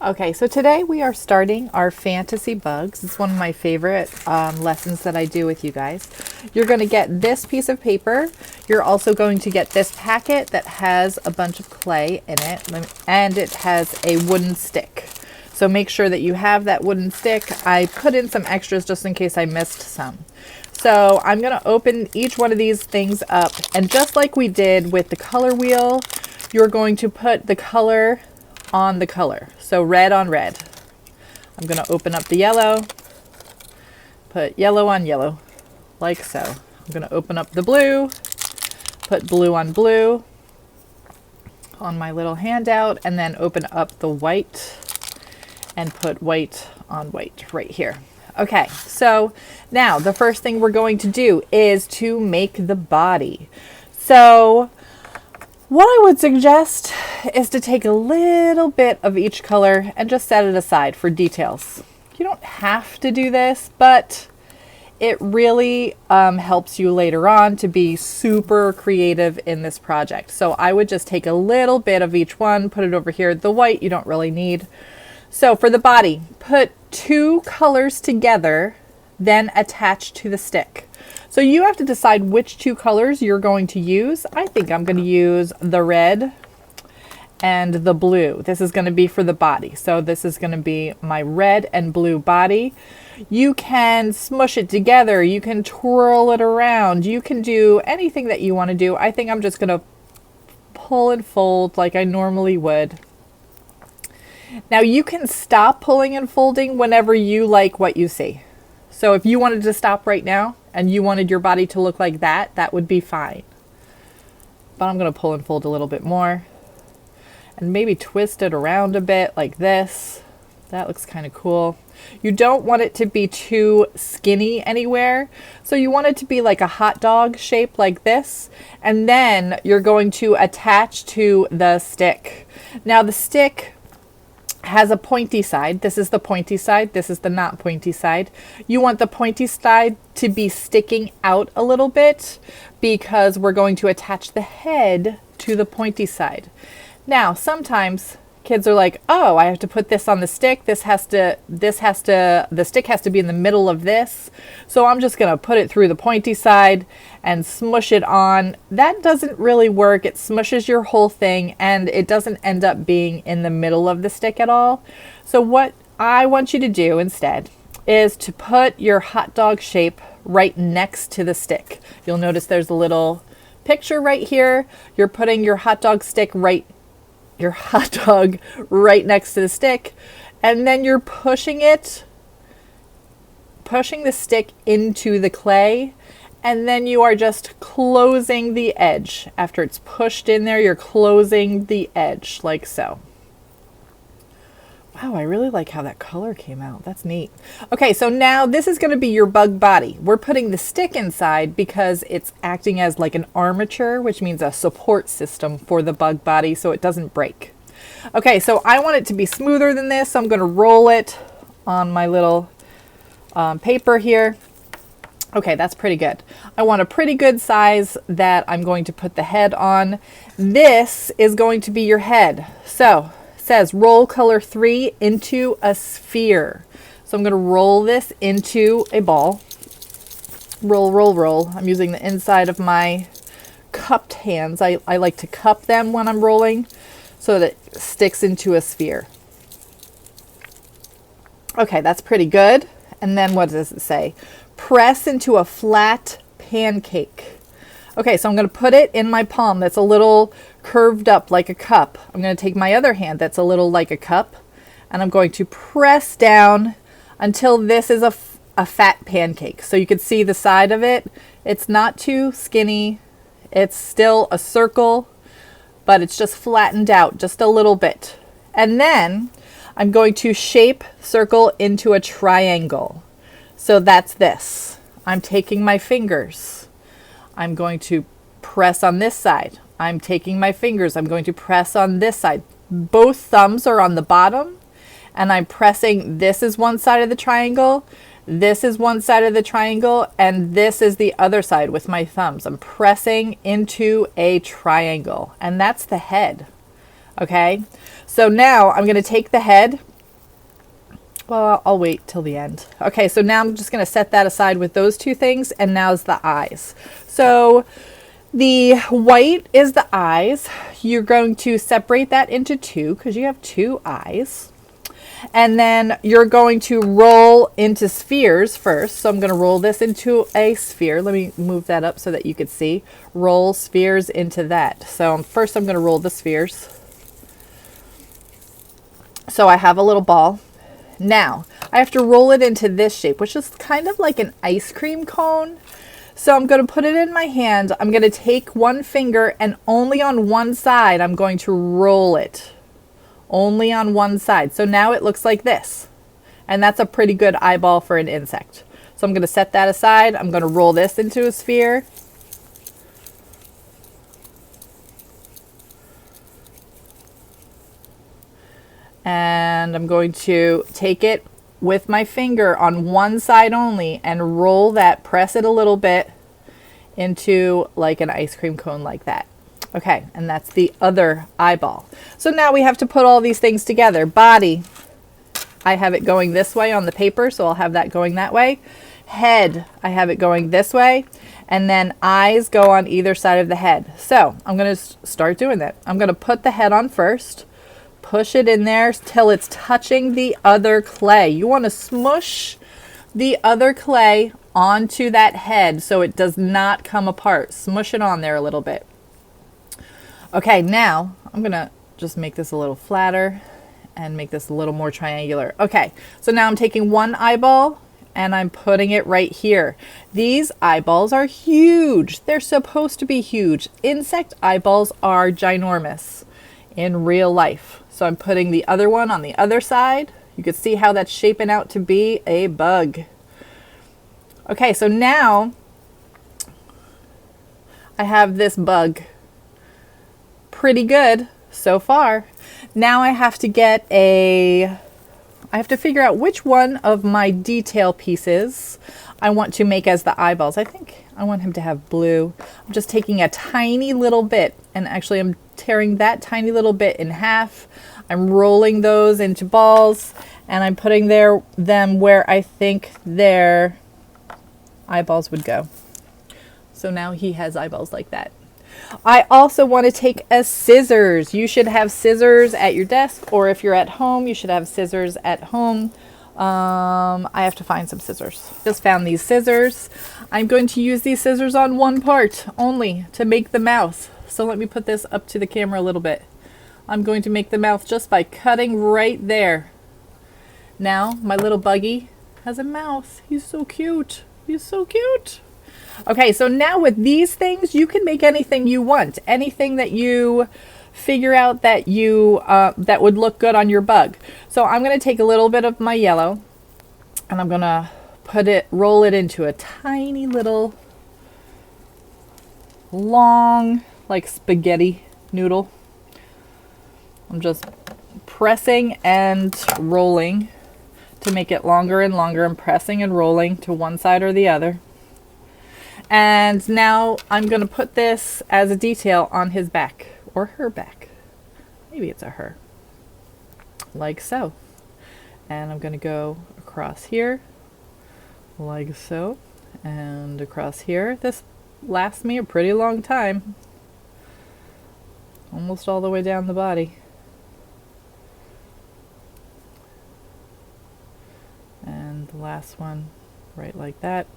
Okay, so today we are starting our fantasy bugs. It's one of my favorite lessons that I do with you guys. You're going to get this piece of paper. You're also going to get this packet that has a bunch of clay in it, and it has a wooden stick. So make sure that you have that wooden stick. I put in some extras just in case I missed some. So I'm going to open each one of these things up, and just like we did with the color wheel, you're going to put the color on the color. So red on red. I'm going to open up the yellow, put yellow on yellow, like so. I'm going to open up the blue, put blue on my little handout, and then open up the white and put white on white right here. Okay, so now the first thing we're going to do is to make the body. So what I would suggest is to take a little bit of each color and just set it aside for details. You don't have to do this, but it really helps you later on to be super creative in this project. So I would just take a little bit of each one, put it over here. The white you don't really need. So for the body, put two colors together, then attach to the stick. So you have to decide which two colors you're going to use. I think I'm going to use the red and the blue. This is going to be for the body. So this is going to be my red and blue body. You can smush it together. You can twirl it around. You can do anything that you want to do. I think I'm just going to pull and fold like I normally would. Now you can stop pulling and folding whenever you like what you see. So if you wanted to stop right now and you wanted your body to look like that, that would be fine. But I'm going to pull and fold a little bit more and maybe twist it around a bit like this. That looks kind of cool. You don't want it to be too skinny anywhere. So you want it to be like a hot dog shape like this. And then you're going to attach to the stick. Now the stick has a pointy side. This is the pointy side. This is the not pointy side. You want the pointy side to be sticking out a little bit because we're going to attach the head to the pointy side. Now, sometimes kids are like, oh, I have to put this on the stick. The stick has to be in the middle of this. So I'm just going to put it through the pointy side and smush it on. That doesn't really work. It smushes your whole thing and it doesn't end up being in the middle of the stick at all. So what I want you to do instead is to put your hot dog shape right next to the stick. You'll notice there's a little picture right here. You're putting your hot dog right next to the stick, and then you're pushing the stick into the clay, and then you are just closing the edge. After it's pushed in there, you're closing the edge like so. Wow, I really like how that color came out. That's neat. Okay, so now this is going to be your bug body. We're putting the stick inside because it's acting as like an armature, which means a support system for the bug body so it doesn't break. Okay, so I want it to be smoother than this, so I'm going to roll it on my little paper here. Okay, that's pretty good. I want a pretty good size that I'm going to put the head on. This is going to be your head. So says roll color 3 into a sphere. So I'm going to roll this into a ball. Roll, roll, roll. I'm using the inside of my cupped hands. I like to cup them when I'm rolling so that it sticks into a sphere. Okay, that's pretty good. And then what does it say? Press into a flat pancake. Okay, so I'm going to put it in my palm that's a little curved up like a cup. I'm going to take my other hand that's a little like a cup, and I'm going to press down until this is a fat pancake. So you can see the side of it. It's not too skinny. It's still a circle, but it's just flattened out just a little bit. And then I'm going to shape circle into a triangle. So that's this. I'm taking my fingers. I'm going to press on this side. I'm taking my fingers. I'm going to press on this side. Both thumbs are on the bottom, and I'm pressing. This is one side of the triangle. This is one side of the triangle, and this is the other side with my thumbs. I'm pressing into a triangle, and that's the head. Okay, so now I'm going to take the head. Well, I'll wait till the end. Okay, so now I'm just going to set that aside with those two things, and now's the eyes. So the white is the eyes. You're going to separate that into two because you have two eyes. And then you're going to roll into spheres first. So I'm going to roll this into a sphere. Let me move that up so that you could see. Roll spheres into that. So first I'm going to roll the spheres. So I have a little ball. Now I have to roll it into this shape, which is kind of like an ice cream cone. So I'm going to put it in my hand. I'm going to take one finger and only on one side I'm going to roll it. Only on one side. So now it looks like this. And that's a pretty good eyeball for an insect. So I'm going to set that aside. I'm going to roll this into a sphere. And I'm going to take it with my finger on one side only and roll that, press it a little bit into like an ice cream cone like that. Okay, and that's the other eyeball. So now we have to put all these things together. Body, I have it going this way on the paper, so I'll have that going that way. Head, I have it going this way. And then eyes go on either side of the head. So I'm going to start doing that. I'm going to put the head on first. Push it in there till it's touching the other clay. You want to smush the other clay onto that head so it does not come apart. Smush it on there a little bit. Okay, now I'm going to just make this a little flatter and make this a little more triangular. Okay, so now I'm taking one eyeball and I'm putting it right here. These eyeballs are huge. They're supposed to be huge. Insect eyeballs are ginormous in real life. So I'm putting the other one on the other side. You can see how that's shaping out to be a bug. Okay, so now I have this bug. Pretty good so far. Now I have to figure out which one of my detail pieces I want to make as the eyeballs. I think I want him to have blue. I'm just taking a tiny little bit, and actually I'm tearing that tiny little bit in half. I'm rolling those into balls, and I'm putting them where I think their eyeballs would go. So now he has eyeballs like that. I also want to take a scissors. You should have scissors at your desk, or if you're at home, you should have scissors at home. I have to find some scissors. Just found these scissors. I'm going to use these scissors on one part only to make the mouth. So let me put this up to the camera a little bit. I'm going to make the mouth just by cutting right there. Now my little buggy has a mouth. He's so cute. He's so cute. Okay, so now with these things, you can make anything you want. Anything that you figure out that that would look good on your bug. So I'm going to take a little bit of my yellow and I'm going to roll it into a tiny little long, like spaghetti noodle. I'm just pressing and rolling to make it longer and longer. I'm pressing and rolling to one side or the other. And now I'm going to put this as a detail on his back, or her back. Maybe it's a her. Like so. And I'm going to go across here, like so, and across here. This lasts me a pretty long time. Almost all the way down the body. And the last one right like that.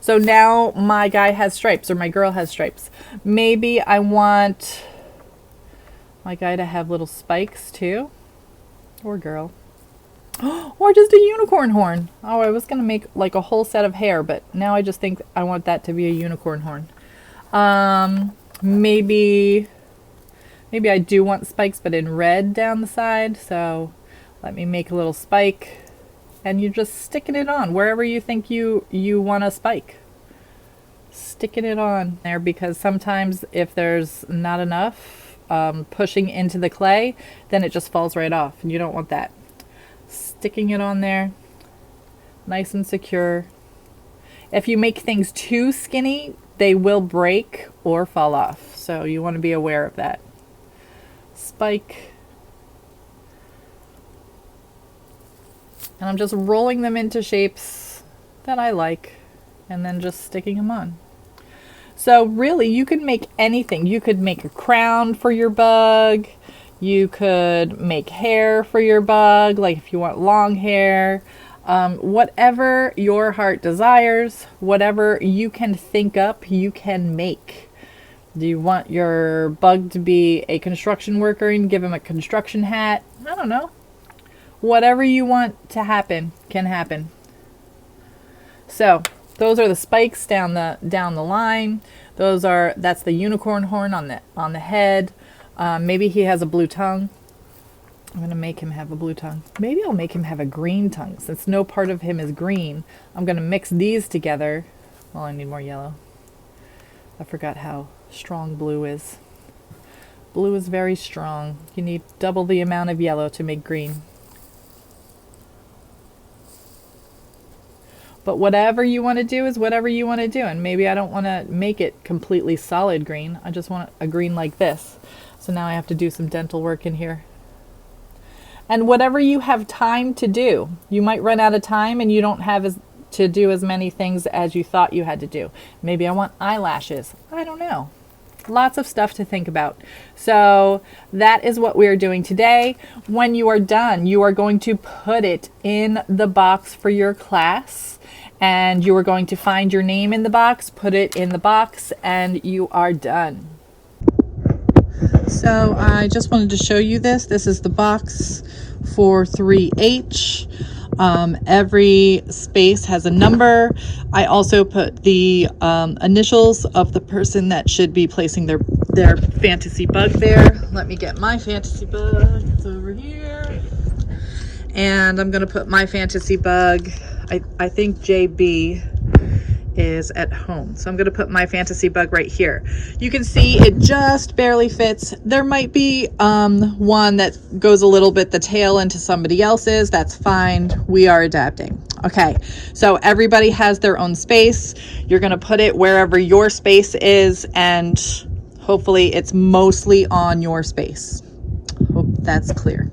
So now my guy has stripes, or my girl has stripes. Maybe I want my guy to have little spikes too, or girl. Or just a unicorn horn. Oh, I was going to make like a whole set of hair, but now I just think I want that to be a unicorn horn. Maybe I do want spikes, but in red down the side. So let me make a little spike. And you're just sticking it on wherever you think you want a spike. Sticking it on there, because sometimes if there's not enough pushing into the clay, then it just falls right off, and you don't want that. Sticking it on there, nice and secure. If you make things too skinny, they will break or fall off, so you want to be aware of that. spike. And I'm just rolling them into shapes that I like and then just sticking them on. So really, you could make anything. You could make a crown for your bug. You could make hair for your bug, like if you want long hair. Whatever your heart desires, whatever you can think up, you can make. Do you want your bug to be a construction worker and give him a construction hat? I don't know. Whatever you want to happen can happen. So those are the spikes down the line. That's the unicorn horn on the head. Maybe he has a blue tongue. I'm gonna make him have a blue tongue. Maybe I'll make him have a green tongue. Since no part of him is green, I'm gonna mix these together. Well, I need more yellow. I forgot how strong blue is. Blue is very strong. You need double the amount of yellow to make green. But whatever you want to do is whatever you want to do. And maybe I don't want to make it completely solid green. I just want a green like this. So now I have to do some dental work in here. And whatever you have time to do. You might run out of time and you don't have to do as many things as you thought you had to do. Maybe I want eyelashes. I don't know. Lots of stuff to think about. So that is what we are doing today. When you are done, you are going to put it in the box for your class. And you are going to find your name in the box, put it in the box, and you are done. So I just wanted to show you this. This is the box for 3H. Every space has a number. I also put the initials of the person that should be placing their fantasy bug there. Let me get my fantasy bug. It's over here. And I'm going to put my fantasy bug. I think JB is at home. So I'm going to put my fantasy bug right here. You can see it just barely fits. There might be one that goes a little bit the tail into somebody else's. That's fine. We are adapting. Okay, so everybody has their own space. You're going to put it wherever your space is, and hopefully it's mostly on your space. Hope that's clear.